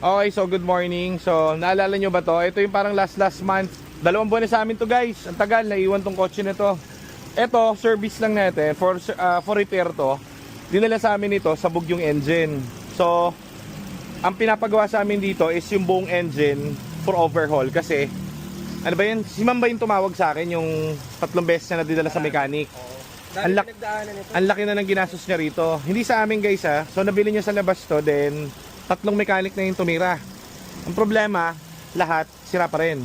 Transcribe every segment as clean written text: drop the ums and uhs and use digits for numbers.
Okay, so good morning. So, naalala nyo ba to? Ito yung parang last month. 2 buwan na sa amin to, guys. Ang tagal, naiwan tong kotse nito. Ito, service lang natin. For repair to. Dinala sa amin ito, sabog yung engine. So, ang pinapagawa sa amin dito is yung buong engine for overhaul. Kasi, ano ba yun? Si Ma'am ba yung tumawag sa akin yung 3 beses na nadidala sa mechanic? Ang laki na ng ginastos niya rito. Hindi sa amin, guys, ha. So, nabili niya sa labas to, then 3 mechanic na yung tumira. Ang problema, lahat sira pa rin.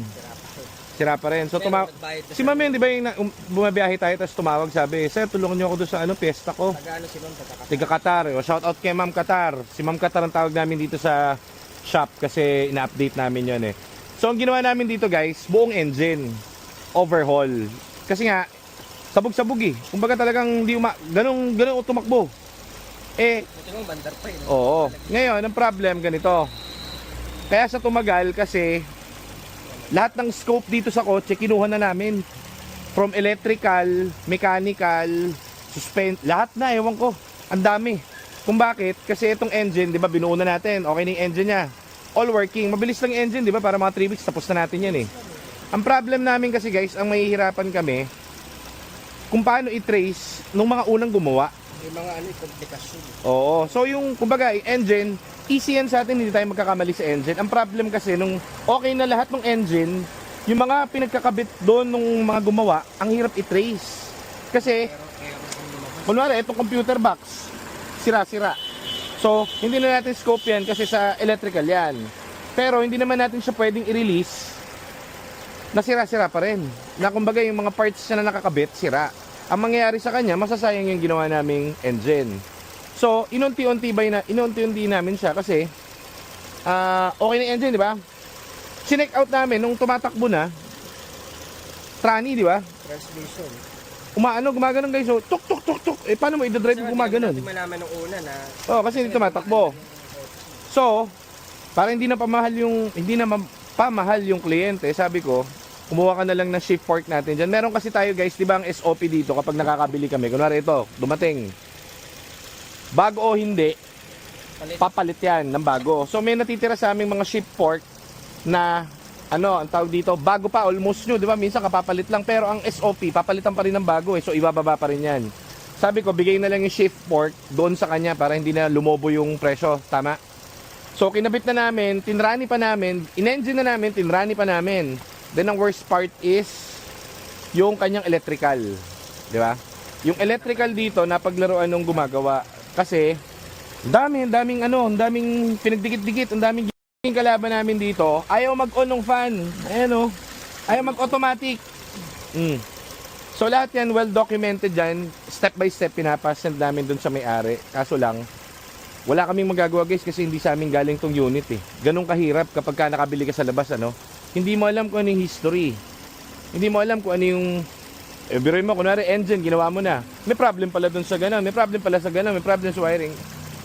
Sira pa rin. So si Ma'am yun, di ba yung bumabiyahe tayo tapos tumawag, sabi, "Sir, tulungan niyo ako doon sa piyesta ko." Taga si Ma'am, Tiga Qatar. O, shout out kay Ma'am Qatar. Si Ma'am Qatar ang tawag namin dito sa shop kasi ina-update namin 'yon eh. So ang ginawa namin dito, guys, buong engine overhaul. Kasi nga sabog-sabog eh. Kumbaga talagang hindi ganung tumakbo. bandar pa yun. Oo. Ngayon, ang problem ganito. Kaya sa tumagal kasi lahat ng scope dito sa kotse kinuha na namin. From electrical, mechanical, lahat na, ewan ko. Ang dami. Kung bakit? Kasi itong engine, di ba, binuo na natin. Okay na yung engine niya. All working. Mabilis lang yung engine, di ba? Para mga 3 weeks, tapos na natin yan eh. Ang problem namin kasi, guys, ang mahihirapan kami kung paano i-trace nung mga unang gumawa. May mga komplikasyon. Oo. So yung, kumbaga, engine, easy yan sa atin, hindi tayo magkakamali sa engine. Ang problem kasi, nung okay na lahat ng engine, yung mga pinagkakabit doon nung mga gumawa, ang hirap i-trace. Kasi, kunwari, itong computer box, sira-sira. So, hindi na natin scope yan kasi sa electrical yan. Pero, hindi naman natin siya pwedeng i-release na sira-sira pa rin. Na kumbaga, yung mga parts na nakakabit, sira. Ang mangyayari sa kanya, masasayang yung ginawa naming engine. So, inunti-unti namin siya kasi okay na engine, di ba? Chinek out namin nung tumatakbo na, trani, di ba? Transmission. Gumaganon, guys. So, tuk. Paano mo i-drive kung gumaganon? Kasi malaman nung una na... Kasi hindi tumatakbo. So, para hindi na pamahal yung kliyente, sabi ko, kumuha ka na lang ng shift fork natin dyan. Meron kasi tayo, guys, di ba, ang SOP dito kapag nakakabili kami. Kunwari ito, dumating. Bago o hindi, papalit yan ng bago. So may natitira sa aming mga shift fork na, ang tawag dito, bago pa, almost new, di ba? Minsan kapapalit lang. Pero ang SOP, papalitan pa rin ng bago eh. So ibababa pa rin yan. Sabi ko, bigay na lang yung shift fork doon sa kanya para hindi na lumobo yung presyo. Tama? So kinabit na namin, tinrani pa namin, in-engine na namin, tinrani pa namin. Then ang worst part is yung kanyang electrical, di ba? Yung electrical dito napaglaruan nung gumagawa kasi daming pinagdikit-dikit, ang daming kalaban namin dito. Ayaw mag-on ng fan. Ayan ayaw mag-automatic. So lahat yan well documented dyan, step by step pinapasend namin dun sa may-ari. Kaso lang wala kaming magagawa, guys, kasi hindi sa amin galing tong unit eh. Ganun kahirap kapag ka nakabili ka sa labas, hindi mo alam kung ano yung history. Hindi mo alam kung ano yung... biruin mo, kunwari engine, ginawa mo na. May problem pala dun sa gano'n. May problem pala sa gano'n. May problem sa wiring.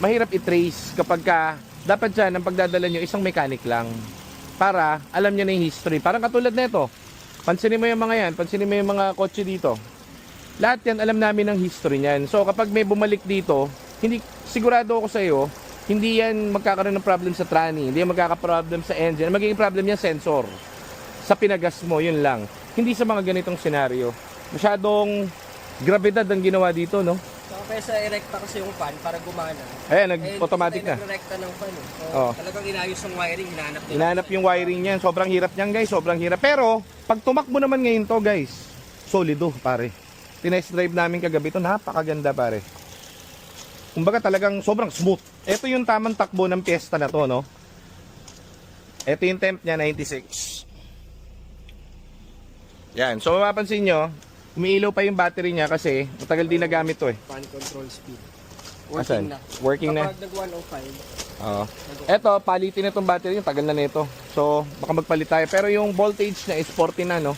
Mahirap i-trace kapag ka... Dapat dyan, ang pagdadala nyo, isang mechanic lang. Para alam nyo na yung history. Parang katulad nito. Pansinin mo yung mga yan. Pansinin mo yung mga kotse dito. Lahat yan, alam namin ang history niyan. So, kapag may bumalik dito, sigurado ako sa iyo, hindi yan magkakaroon ng problem sa tranny, hindi yan magkaka-problem sa engine, magiging problem yan sensor. Sa pinagas mo, yun lang. Hindi sa mga ganitong senaryo. Masyadong grabidad ang ginawa dito, no? So, kaya sa erekta kasi yung fan para gumana. Ayan, nag-automatic na. Nag-erekta ng fan. So, talagang inayos yung wiring, hinanap yung wiring niyan. Sobrang hirap niyan, guys. Sobrang hirap. Pero, pag tumakbo naman ngayon to, guys, solido, pare. Tinest drive namin kagabi to, napakaganda, pare. Kumbaga talagang sobrang smooth. Ito yung tamang takbo ng piyesta na to, no? Ito yung temp niya, 96. Yan. So, mapapansin nyo, umiilaw pa yung battery niya kasi matagal din nagamit to eh. Fan control speed. Working na. Working na. Kapag nag-105. Oo. Ito, palitin na itong battery, tagal na nito. So, baka magpalit tayo. Pero yung voltage niya is 40 na, no?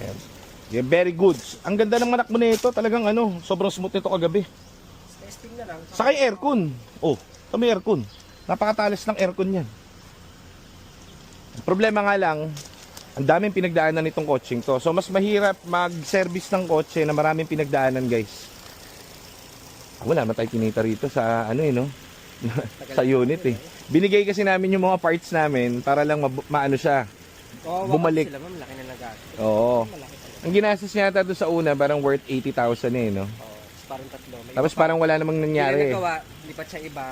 Ayan. Yeah, very good. Ang ganda ng manak mo nito. Talagang sobrang smooth nito kagabi. Testing na lang. Saka yung aircon. Ito may aircon. Napakatalas ng aircon yan. Problema nga lang, ang daming pinagdaanan nitong coaching to. So mas mahirap mag-service ng kotse na maraming pinagdaanan, guys. Wala na tayo kinita rito sa sa unit eh. Binigay kasi namin yung mga parts namin para lang maano siya. Bumalik. Sila, ma'am, laki na nagastos. Oo. Malaki talaga. Ang ginastos niya yata doon sa una, parang worth 80,000 eh, no? Parang tatlo. May Tapos iba pa. parang wala namang Hindi nangyari na eh. nagawa, lipat sa iba.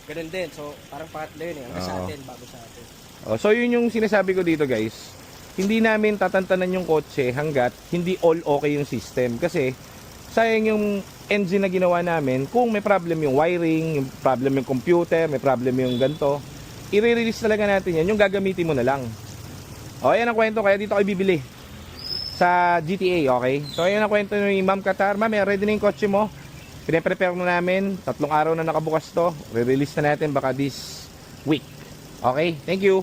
Ganun din. So, parang pangatlo yun eh. Hanggang sa Oo. atin, bago sa atin. Oh, so yun yung sinasabi ko dito guys. Hindi namin tatantanan yung kotse hanggat hindi all okay yung system. Kasi sayang yung engine na ginawa namin. Kung may problem yung wiring, yung problem yung computer, may problem yung ganto, i-release talaga natin yan. Yung gagamitin mo na lang. O, yan ang kwento. Kaya dito kayo bibili sa GTA, okay? So, ayan ang kwento ni Ma'am Qatar. Ma'am, ready na yung kotse mo. Pine-prepare na namin. 3 araw na nakabukas to. Re-release na natin baka this week. Okay? Thank you.